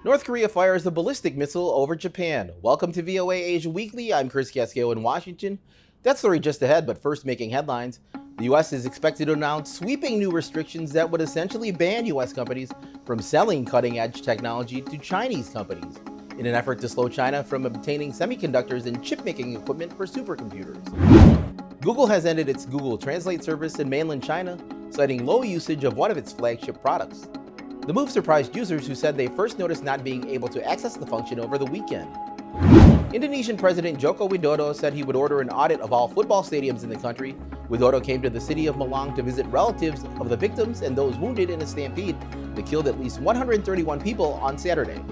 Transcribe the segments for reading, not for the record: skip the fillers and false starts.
North Korea fires a ballistic missile over Japan. Welcome to VOA Asia Weekly. I'm Chris Casqueo in Washington. That story just ahead, but first making headlines. The U.S. is expected to announce sweeping new restrictions that would essentially ban U.S. companies from selling cutting-edge technology to Chinese companies in an effort to slow China from obtaining semiconductors and chip-making equipment for supercomputers. Google has ended its Google Translate service in mainland China, citing low usage of one of its flagship products. The move surprised users who said they first noticed not being able to access the function over the weekend. Indonesian President Joko Widodo said he would order an audit of all football stadiums in the country. Widodo came to the city of Malang to visit relatives of the victims and those wounded in a stampede that killed at least 131 people on Saturday.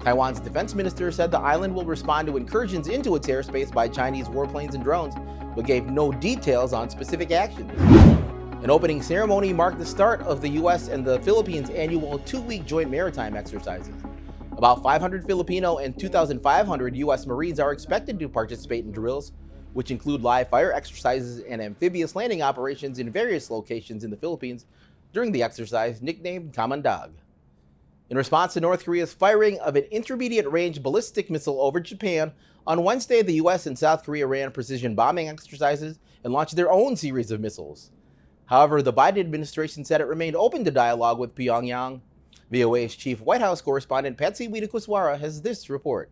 Taiwan's defense minister said the island will respond to incursions into its airspace by Chinese warplanes and drones, but gave no details on specific actions. An opening ceremony marked the start of the U.S. and the Philippines' annual 2-week joint maritime exercises. About 500 Filipino and 2,500 U.S. Marines are expected to participate in drills, which include live fire exercises and amphibious landing operations in various locations in the Philippines during the exercise, nicknamed Kamandag. In response to North Korea's firing of an intermediate-range ballistic missile over Japan, on Wednesday, the U.S. and South Korea ran precision bombing exercises and launched their own series of missiles. However, the Biden administration said it remained open to dialogue with Pyongyang. VOA's chief White House correspondent Patsy Widakuswara has this report.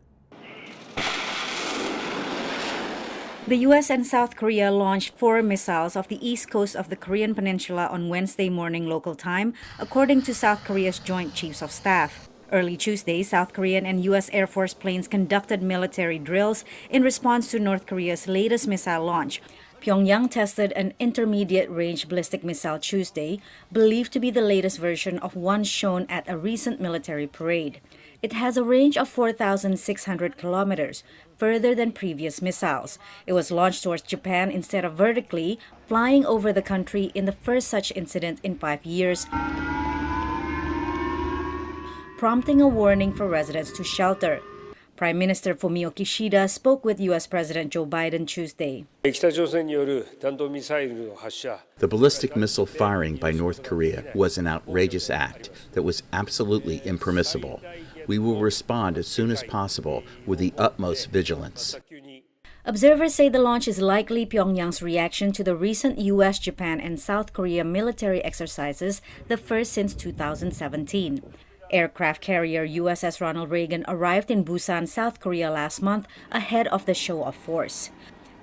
The U.S. and South Korea launched 4 missiles off the east coast of the Korean peninsula on Wednesday morning local time, according to South Korea's Joint Chiefs of Staff. Early Tuesday, South Korean and U.S. Air Force planes conducted military drills in response to North Korea's latest missile launch. Pyongyang tested an intermediate-range ballistic missile Tuesday, believed to be the latest version of one shown at a recent military parade. It has a range of 4,600 kilometers, further than previous missiles. It was launched towards Japan instead of vertically, flying over the country in the first such incident in 5 years, prompting a warning for residents to shelter. Prime Minister Fumio Kishida spoke with U.S. President Joe Biden Tuesday. The ballistic missile firing by North Korea was an outrageous act that was absolutely impermissible. We will respond as soon as possible with the utmost vigilance. Observers say the launch is likely Pyongyang's reaction to the recent U.S., Japan, and South Korea military exercises, the first since 2017. Aircraft carrier USS Ronald Reagan arrived in Busan, South Korea last month ahead of the show of force.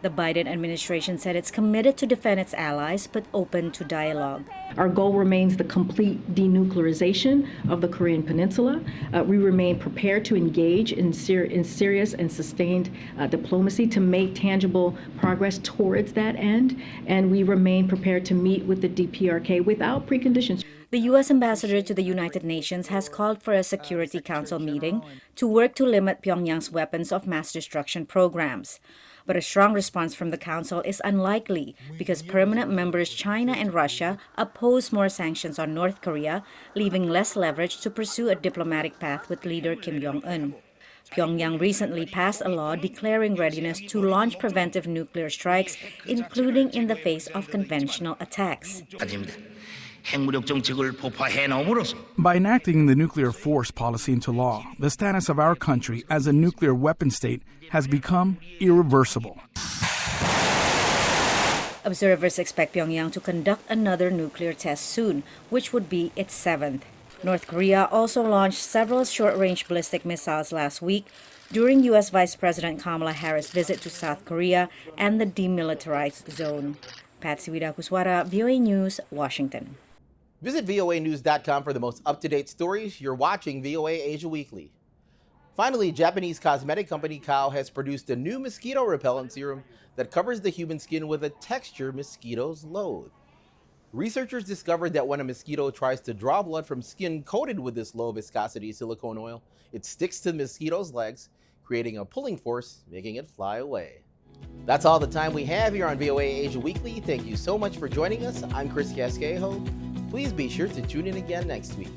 The Biden administration said it's committed to defend its allies but open to dialogue. Our goal remains the complete denuclearization of the Korean Peninsula. We remain prepared to engage in serious and sustained diplomacy to make tangible progress towards that end, and we remain prepared to meet with the DPRK without preconditions. The U.S. ambassador to the United Nations has called for a Security Council meeting to work to limit Pyongyang's weapons of mass destruction programs. But a strong response from the Council is unlikely because permanent members China and Russia oppose more sanctions on North Korea, leaving less leverage to pursue a diplomatic path with leader Kim Jong-un. Pyongyang recently passed a law declaring readiness to launch preventive nuclear strikes, including in the face of conventional attacks. By enacting the nuclear force policy into law, the status of our country as a nuclear weapon state has become irreversible. Observers expect Pyongyang to conduct another nuclear test soon, which would be its 7th. North Korea also launched several short-range ballistic missiles last week during U.S. Vice President Kamala Harris' visit to South Korea and the demilitarized zone. Patsy Widakuswara, VOA News, Washington. Visit voanews.com for the most up-to-date stories. You're watching VOA Asia Weekly. Finally, Japanese cosmetic company Kao has produced a new mosquito repellent serum that covers the human skin with a texture mosquitoes loathe. Researchers discovered that when a mosquito tries to draw blood from skin coated with this low-viscosity silicone oil, it sticks to the mosquito's legs, creating a pulling force, making it fly away. That's all the time we have here on VOA Asia Weekly. Thank you so much for joining us. I'm Chris Casquejo. Please be sure to tune in again next week.